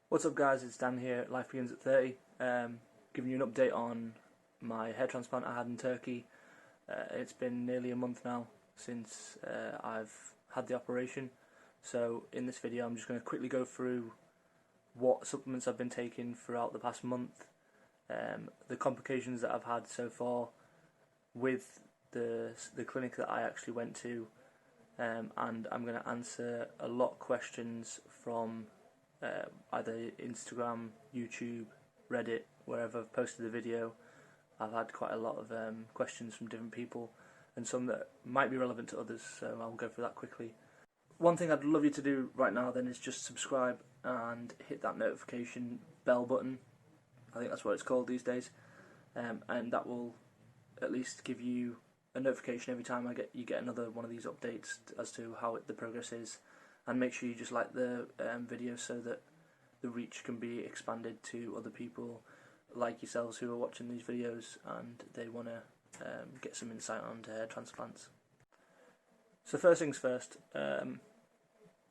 What's up guys, it's Dan here at Life Begins at 30, giving you an update on my hair transplant I had in Turkey. It's been nearly a month now since I've had the operation, so in this video I'm just going to quickly go through what supplements I've been taking throughout the past month, the complications that I've had so far with the clinic that I actually went to, and I'm going to answer a lot of questions from either Instagram, YouTube, Reddit, wherever I've posted the video. I've had quite a lot of questions from different people and some that might be relevant to others, so I'll go through that quickly. One thing I'd love you to do right now then is just subscribe and hit that notification bell button. I think that's what it's called these days, and that will at least give you a notification every time you get another one of these updates as to how the progress is. And make sure you just like the video so that the reach can be expanded to other people like yourselves who are watching these videos and they want to get some insight on hair transplants. So first things first,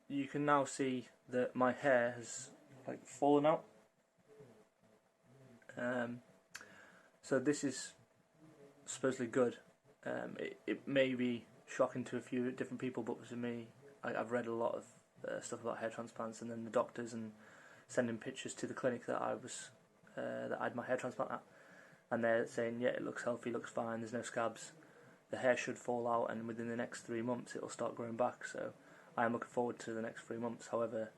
you can now see that my hair has fallen out. So this is supposedly good. It may be shocking to a few different people, but to me, I've read a lot of stuff about hair transplants, and then the doctors and sending pictures to the clinic that I had my hair transplant at, and they're saying, yeah, it looks healthy, looks fine, there's no scabs, the hair should fall out, and within the next 3 months it'll start growing back. So I am looking forward to the next 3 months. However,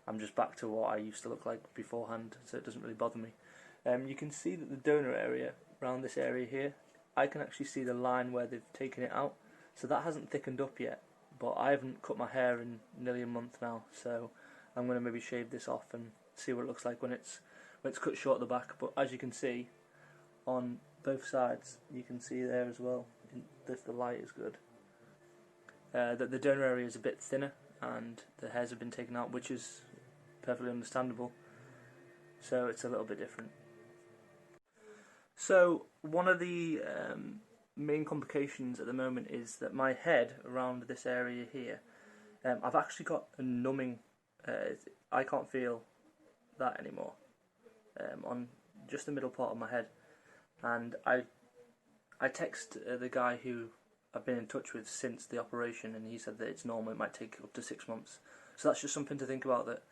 I'm just back to what I used to look like beforehand, so it doesn't really bother me. You can see that the donor area, around this area here, I can actually see the line where they've taken it out, so that hasn't thickened up yet. But I haven't cut my hair in nearly a month now, so I'm going to maybe shave this off and see what it looks like when it's cut short at the back. But as you can see, on both sides, you can see there as well, if the light is good, that the donor area is a bit thinner and the hairs have been taken out, which is perfectly understandable. So it's a little bit different. So one of the main complications at the moment is that my head around this area here, I've actually got a numbing. I can't feel that anymore on just the middle part of my head, and I text the guy who I've been in touch with since the operation, and he said that it's normal, it might take up to 6 months. So that's just something to think about, that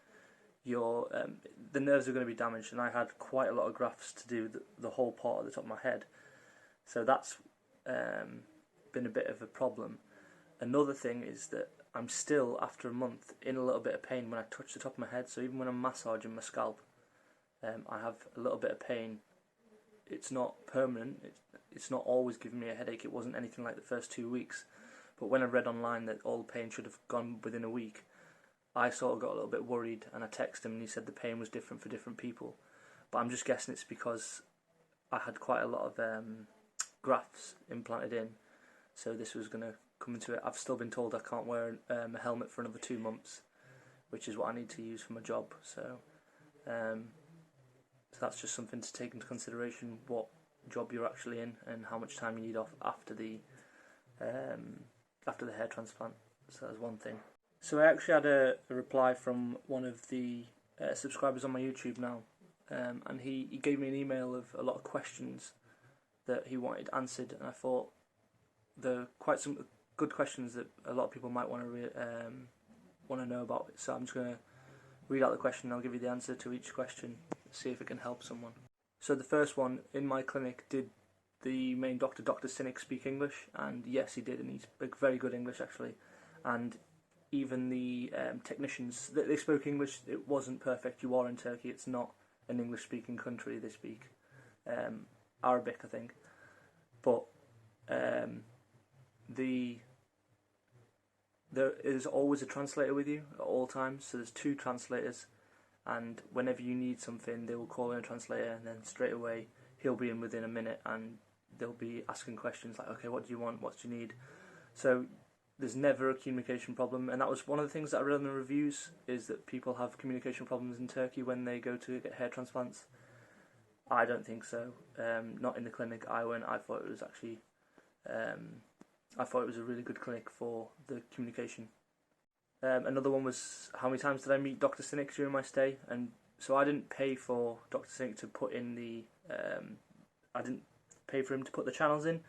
the nerves are going to be damaged, and I had quite a lot of grafts to do the whole part of the top of my head, so that's been a bit of a problem. Another thing is that I'm still, after a month, in a little bit of pain when I touch the top of my head. So even when I'm massaging my scalp, I have a little bit of pain. It's not permanent, it's not always giving me a headache. It wasn't anything like the first 2 weeks, but when I read online that all the pain should have gone within a week, I sort of got a little bit worried, and I texted him and he said the pain was different for different people. But I'm just guessing it's because I had quite a lot of grafts implanted in, so this was going to come into it. I've still been told I can't wear a helmet for another 2 months, which is what I need to use for my job. So that's just something to take into consideration, what job you're actually in and how much time you need off after the hair transplant. So that's one thing. So I actually had a reply from one of the subscribers on my YouTube now, and he gave me an email of a lot of questions that he wanted answered, and I thought they're quite some good questions that a lot of people might want to know about. So I'm just going to read out the question and I'll give you the answer to each question, see if it can help someone. So the first one, in my clinic, did the main doctor, Dr Cinik, speak English? And yes, he did, and he spoke very good English actually. And even the technicians, they spoke English. It wasn't perfect. You are in Turkey, it's not an English speaking country. They speak Arabic, I think, but there is always a translator with you at all times. So there's 2 translators, and whenever you need something, they will call in a translator, and then straight away he'll be in within a minute, and they'll be asking questions like, okay, what do you want, what do you need? So there's never a communication problem, and that was one of the things that I read in the reviews, is that people have communication problems in Turkey when they go to get hair transplants. I don't think so. Not in the clinic I went. I thought it was actually, I thought it was a really good clinic for the communication. Another one was, how many times did I meet Dr Cinik during my stay? And So I didn't pay for Dr Cinik to put in the I didn't pay for him to put the channels in,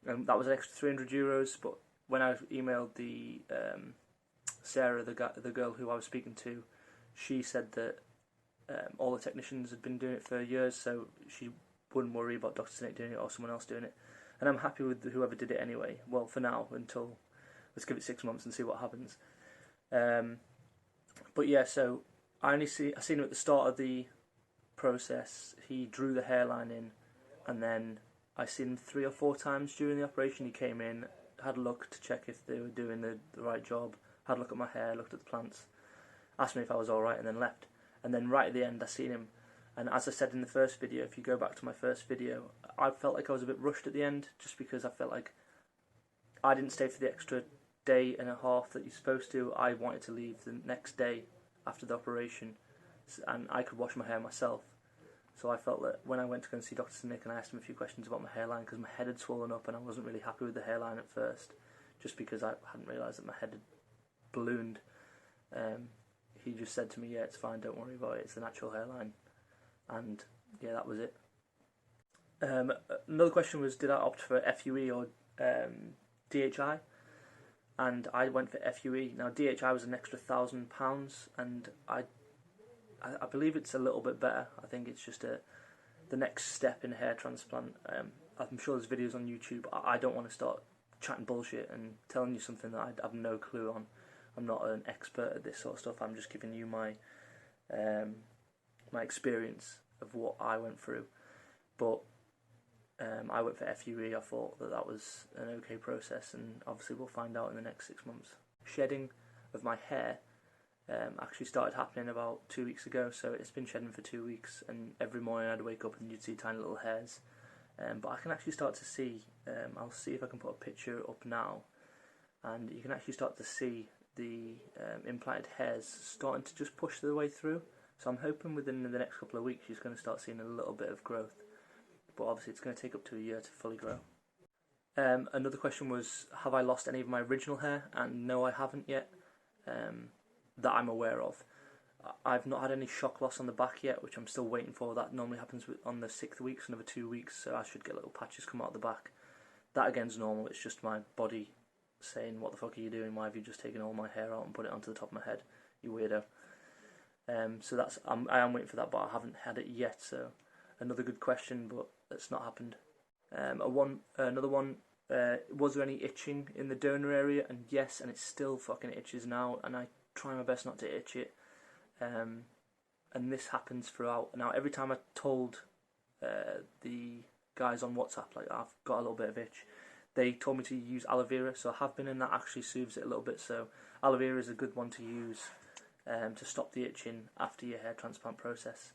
and that was an extra €300. But when I emailed the Sarah, the girl who I was speaking to, she said that all the technicians had been doing it for years, so she wouldn't worry about Dr Cinik doing it or someone else doing it. And I'm happy with whoever did it anyway. Well, for now, until let's give it 6 months and see what happens. But yeah, so I seen him at the start of the process. He drew the hairline in, and then I seen him 3 or 4 times during the operation. He came in, had a look to check if they were doing the right job, had a look at my hair, looked at the plants, asked me if I was alright, and then left. And then right at the end I seen him, and as I said in the first video, if you go back to my first video, I felt like I was a bit rushed at the end, just because I felt like I didn't stay for the extra day and a half that you're supposed to. I wanted to leave the next day after the operation, and I could wash my hair myself. So I felt that when I went to go and see Dr Cinik and I asked him a few questions about my hairline, because my head had swollen up and I wasn't really happy with the hairline at first, just because I hadn't realised that my head had ballooned. He just said to me, yeah, it's fine, don't worry about it, it's the natural hairline. And yeah, that was it. Another question was, did I opt for FUE or DHI? And I went for FUE. Now DHI was an extra £1,000, and I believe it's a little bit better. I think it's just the next step in hair transplant. I'm sure there's videos on YouTube. I don't want to start chatting bullshit and telling you something that I have no clue on. I'm not an expert at this sort of stuff. I'm just giving you my my experience of what I went through. But I went for FUE. I thought that was an okay process, and obviously we'll find out in the next 6 months. Shedding of my hair actually started happening about 2 weeks ago, so it's been shedding for 2 weeks, and every morning I'd wake up and you'd see tiny little hairs. But I can actually start to see, I'll see if I can put a picture up now, and you can actually start to see the implanted hairs starting to just push their way through. So I'm hoping within the next couple of weeks you're going to start seeing a little bit of growth, but obviously it's going to take up to a year to fully grow. Another question was, have I lost any of my original hair? And no, I haven't yet, that I'm aware of. I've not had any shock loss on the back yet, which I'm still waiting for. That normally happens on the 6th week, so another 2 weeks, so I should get little patches come out the back. That again's normal, it's just my body saying, what the fuck are you doing? Why have you just taken all my hair out and put it onto the top of my head, you weirdo? So that's I am waiting for that, but I haven't had it yet, so another good question, but it's not happened. Another one, was there any itching in the donor area? And yes, and it still fucking itches now, and I try my best not to itch it. And this happens throughout. Now, every time I told the guys on WhatsApp, like, I've got a little bit of itch, they told me to use aloe vera, so I have been, and that actually soothes it a little bit. So aloe vera is a good one to use to stop the itching after your hair transplant process.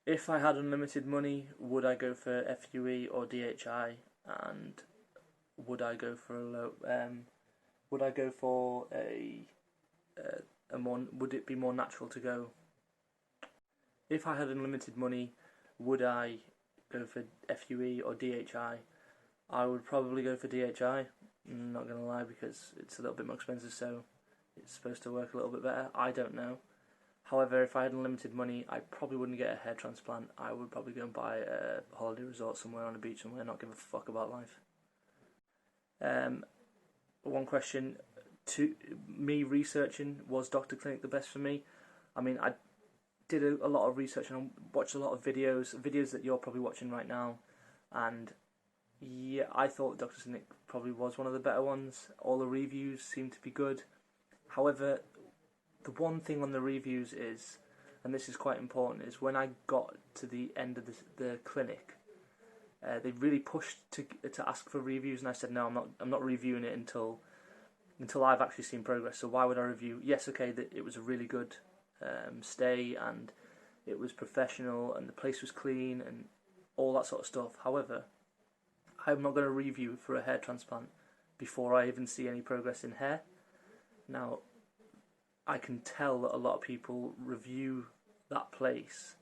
If I had unlimited money, would I go for FUE or DHI? And would I go for would it be more natural to go? If I had unlimited money, would I go for FUE or DHI? I would probably go for DHI, I'm not going to lie, because it's a little bit more expensive, so it's supposed to work a little bit better. I don't know. However, if I had unlimited money, I probably wouldn't get a hair transplant. I would probably go and buy a holiday resort somewhere on a beach somewhere, not give a fuck about life. One question, to me researching, was Dr Cinik the best for me? I mean, I did a lot of research and I watched a lot of videos that you're probably watching right now, and yeah, I thought Dr Cinik probably was one of the better ones. All the reviews seem to be good. However, the one thing on the reviews is, and this is quite important, is when I got to the end of the clinic, they really pushed to ask for reviews, and I said no, I'm not reviewing it until I've actually seen progress. So why would I review? Yes, okay, that it was a really good stay, and it was professional, and the place was clean, and all that sort of stuff. However, I'm not going to review for a hair transplant before I even see any progress in hair. Now, I can tell that a lot of people review that place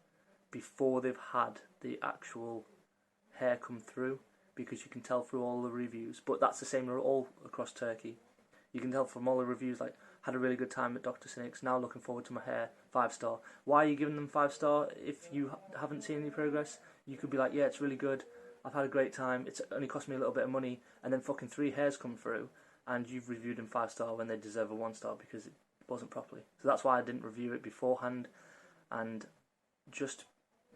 before they've had the actual hair come through, because you can tell through all the reviews. But that's the same all across Turkey. You can tell from all the reviews, like, had a really good time at Dr Cinik's, now looking forward to my hair, 5-star. Why are you giving them 5-star if you haven't seen any progress? You could be like, yeah, it's really good, I've had a great time, it's only cost me a little bit of money, and then fucking 3 hairs come through, and you've reviewed them 5-star when they deserve a 1-star because it wasn't properly. So that's why I didn't review it beforehand, and just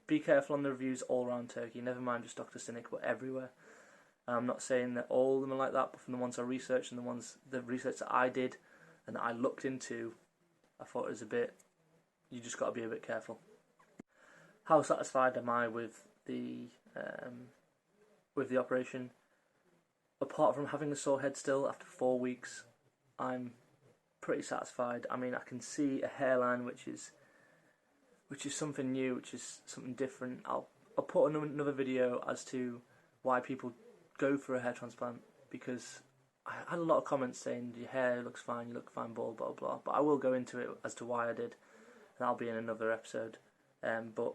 be careful on the reviews all around Turkey, never mind just Dr Cinik, but everywhere. I'm not saying that all of them are like that, but from the ones I researched and the research that I did and that I looked into, I thought it was a bit, you just got to be a bit careful. How satisfied am I with the operation? Apart from having a sore head still after 4 weeks, I'm pretty satisfied. I mean, I can see a hairline which is something new, which is something different. I'll put another video as to why people go for a hair transplant, because I had a lot of comments saying your hair looks fine, you look fine, bald, blah blah. But I will go into it as to why I did, and that'll be in another episode. But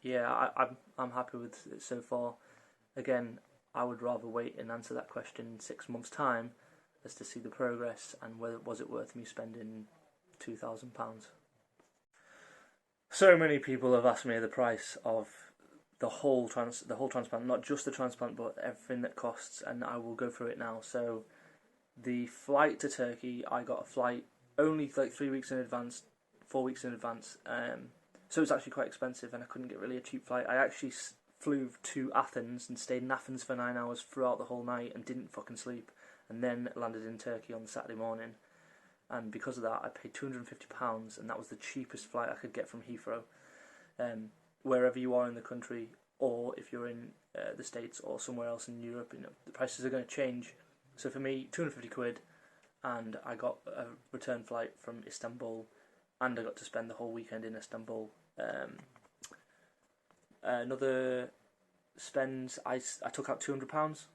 yeah, I'm happy with it so far. Again, I would rather wait and answer that question in 6 months' time as to see the progress and whether was it worth me spending £2,000. So many people have asked me the price of the whole transplant, not just the transplant, but everything that costs, and I will go through it now. So, the flight to Turkey, I got a flight only like 3 weeks in advance, 4 weeks in advance. So it was actually quite expensive, and I couldn't get really a cheap flight. I actually flew to Athens and stayed in Athens for 9 hours throughout the whole night and didn't fucking sleep, and then landed in Turkey on Saturday morning. And because of that, I paid £250, and that was the cheapest flight I could get from Heathrow. Wherever you are in the country, or if you're in the States or somewhere else in Europe, you know, the prices are going to change. So for me, £250, and I got a return flight from Istanbul, and I got to spend the whole weekend in Istanbul. Another spends, I took out £200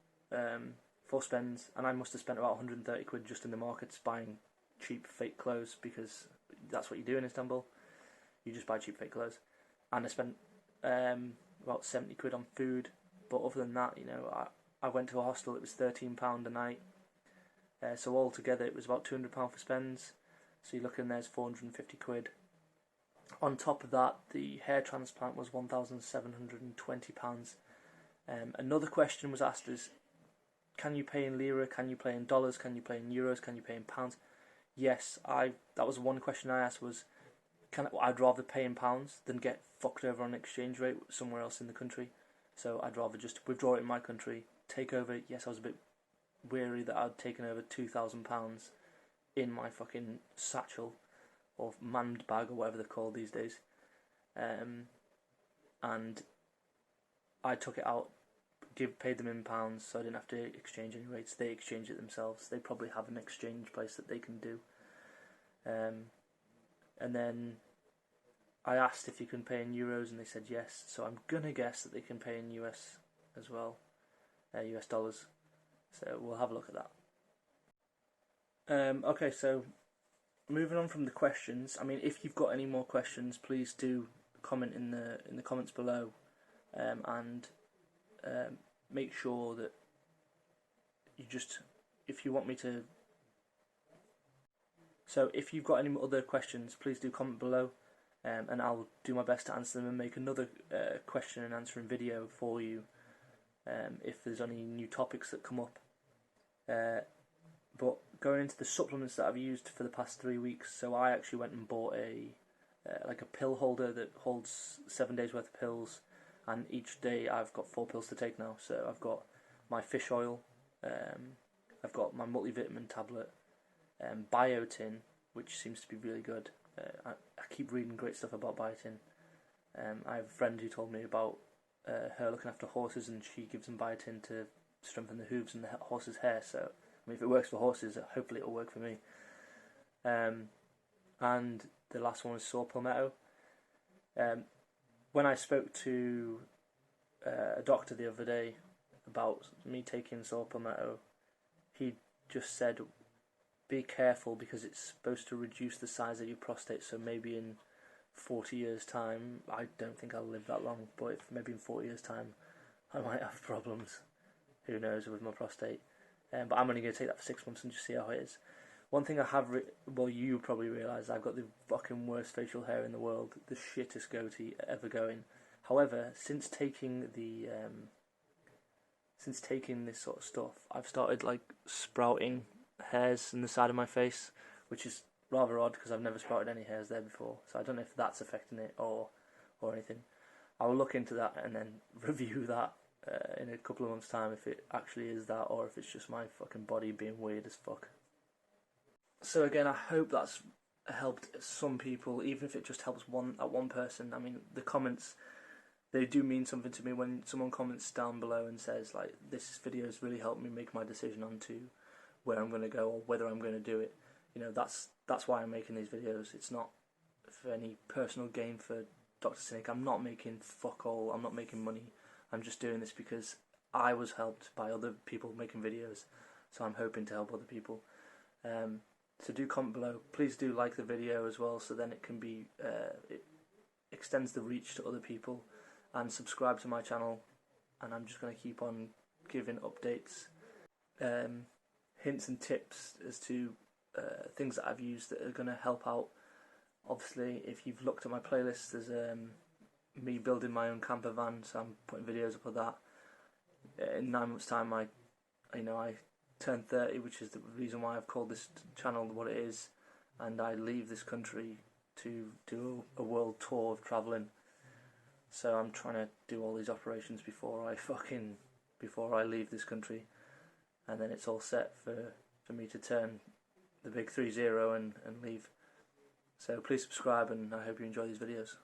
for spends, and I must have spent about £130 just in the markets buying cheap fake clothes, because that's what you do in Istanbul. You just buy cheap fake clothes. And I spent about £70 on food, but other than that, you know, I went to a hostel. It was £13 a night, so altogether it was about £200 for spends. So you're looking, there's £450. On top of that, the hair transplant was £1,720. Another question was asked is, can you pay in lira? Can you pay in dollars? Can you pay in euros? Can you pay in pounds? Yes, that was one question I asked was, I'd rather pay in pounds than get fucked over on exchange rate somewhere else in the country. So I'd rather just withdraw it in my country, take over. Yes, I was a bit weary that I'd taken over £2,000 in my fucking satchel or manned bag or whatever they're called these days. And I took it out, paid them in pounds, so I didn't have to exchange any rates. They exchange it themselves. They probably have an exchange place that they can do. And then I asked if you can pay in euros, and they said yes. So I'm gonna guess that they can pay in US as well, US dollars. So we'll have a look at that. Okay, so moving on from the questions. I mean, if you've got any more questions, please do comment in the comments below, and make sure that you just, if you want me to. So if you've got any other questions, please do comment below, and I'll do my best to answer them and make another question and answering video for you if there's any new topics that come up. But going into the supplements that I've used for the past 3 weeks, so I actually went and bought a pill holder that holds 7 days worth of pills, and each day I've got 4 pills to take now. So I've got my fish oil, I've got my multivitamin tablet, biotin, which seems to be really good. I keep reading great stuff about biotin. I have a friend who told me about her looking after horses, and she gives them biotin to strengthen the hooves and the horse's hair. So, I mean, if it works for horses, hopefully it'll work for me. And the last one was saw palmetto. When I spoke to a doctor the other day about me taking saw palmetto, he just said, be careful because it's supposed to reduce the size of your prostate, so maybe in 40 years time, I don't think I'll live that long, but maybe in 40 years time I might have problems, who knows, with my prostate. But I'm only going to take that for 6 months and just see how it is. One thing I have, well, you probably realise I've got the fucking worst facial hair in the world, the shittest goatee ever going. However, since taking this sort of stuff, I've started like sprouting hairs in the side of my face, which is rather odd because I've never sprouted any hairs there before. So I don't know if that's affecting it or anything. I will look into that and then review that in a couple of months' time if it actually is that or if it's just my fucking body being weird as fuck. So again, I hope that's helped some people, even if it just helps one person. I mean, the comments, they do mean something to me when someone comments down below and says like, this video has really helped me make my decision on to where I'm going to go or whether I'm going to do it. You know, that's why I'm making these videos. It's not for any personal gain for Dr Cinik. I'm not making fuck all. I'm not making money. I'm just doing this because I was helped by other people making videos, so I'm hoping to help other people. So do comment below. Please do like the video as well, so then it can be it extends the reach to other people, and subscribe to my channel. And I'm just going to keep on giving updates, hints and tips as to things that I've used that are going to help out. Obviously, if you've looked at my playlist, there's me building my own camper van, so I'm putting videos up of that. In 9 months' time, I turned 30, which is the reason why I've called this channel what it is, and I leave this country to do a world tour of travelling. So I'm trying to do all these operations before I leave this country, and then it's all set for me to turn the big 30 and leave. So please subscribe, and I hope you enjoy these videos.